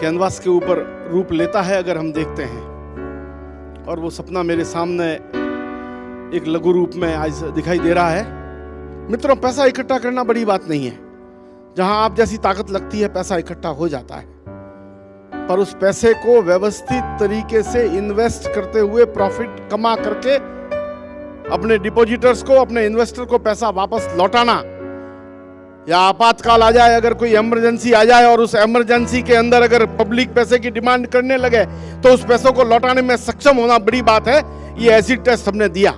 Canvas के ऊपर रूप लेता है अगर हम देखते हैं, और वो सपना मेरे सामने एक लघु रूप में आज दिखाई दे रहा है। मित्रों, पैसा इकट्ठा करना बड़ी बात नहीं है। जहां आप जैसी ताकत लगती है पैसा इकट्ठा हो जाता है, पर उस पैसे को व्यवस्थित तरीके से इन्वेस्ट करते हुए प्रॉफिट कमा करके अपने डिपॉजिटर्स को, अपने इन्वेस्टर को पैसा वापस लौटाना, या आपातकाल आ जाए, अगर कोई इमरजेंसी आ जाए और उस इमरजेंसी के अंदर अगर पब्लिक पैसे की डिमांड करने लगे तो उस पैसों को लौटाने में सक्षम होना बड़ी बात है। ये एसिड टेस्ट हमने दिया।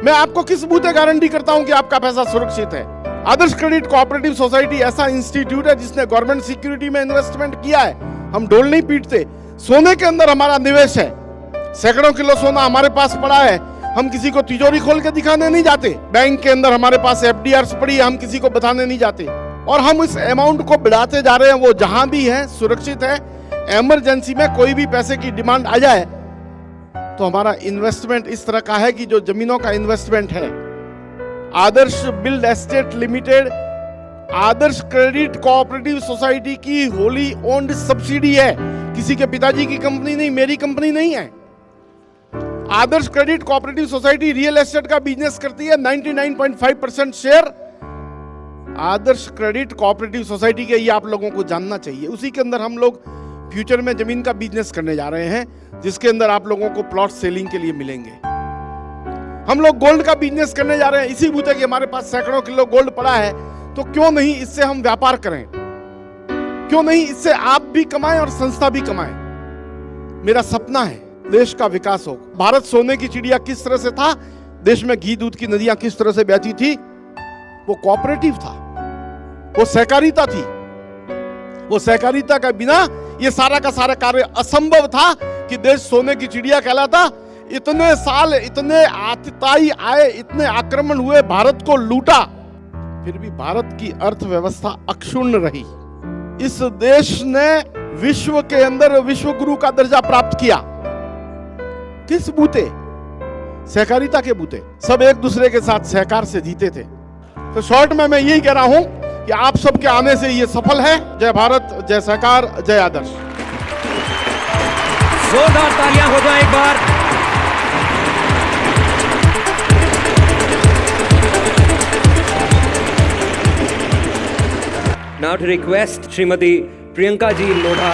मैं आपको किस बूते गारंटी करता हूं कि आपका पैसा सुरक्षित है? आदर्श क्रेडिट कोऑपरेटिव सोसाइटी ऐसा इंस्टीट्यूट है जिसने गवर्नमेंट सिक्योरिटी में इन्वेस्टमेंट किया है। हम डोल नहीं पीटते। सोने के अंदर हमारा निवेश है। सैकड़ों किलो सोना हमारे पास पड़ा है। हम किसी को तिजोरी खोल के दिखाने नहीं जाते। बैंक के अंदर हमारे पास एफडीआर्स पड़ी है, हम किसी को बताने नहीं जाते। और हम इस अमाउंट को बढ़ाते जा रहे हैं। वो जहां भी है सुरक्षित है। इमरजेंसी में कोई भी पैसे की डिमांड आ जाए तो हमारा इन्वेस्टमेंट इस तरह का है कि जो जमीनों का इन्वेस्टमेंट है, आदर्श बिल्ड एस्टेट लिमिटेड आदर्श क्रेडिट कोऑपरेटिव सोसाइटी की होली ओन्ड सब्सिडी है। किसी के पिताजी की कंपनी नहीं, मेरी कंपनी नहीं है। Adarsh credit cooperative society real estate का बिजनेस करती है। 99.5% share Adarsh credit cooperative society के, ये आप लोगों को जानना चाहिए। उसी के अंदर हम लोग फ्यूचर में जमीन का बिजनेस करने जा रहे हैं, जिसके अंदर आप लोगों को प्लॉट सेलिंग के लिए मिलेंगे। हम लोग गोल्ड का बिजनेस करने जा रहे हैं। इसी बूते कि हमारे पास सैकड़ों किलो गोल्ड पड़ा है, तो क्यों नहीं इससे हम व्यापार करें? क्यों नहीं इससे आप भी कमाएं और संस्था भी कमाएं? मेरा सपना है देश का विकास हो। भारत सोने की चिड़िया किस तरह से था, देश में घी दूध की नदियां किस तरह से बहती थी, वो कोऑपरेटिव था, वो सहकारिता थी। वो सहकारिता के बिना ये सारा का सारा कार्य असंभव था कि देश सोने की चिड़िया कहलाता। इतने साल, इतने आतताई आए, इतने आक्रमण हुए, भारत को लूटा, फिर भी भारत की अर्थव्यवस्था अक्षुण्ण रही। इस देश ने विश्व के अंदर विश्व गुरु का दर्जा प्राप्त किया। किस बूते? सहकारिता के बूते। सब एक दूसरे के साथ सहकार से जीते थे। तो शॉर्ट में मैं यही कह रहा हूं कि आप सबके आने से ये सफल है। जय भारत, जय सहकार, जय आदर्श। जोरदार तालियां हो जाए एक बार। Now to request Shrimati Priyanka ji Lodha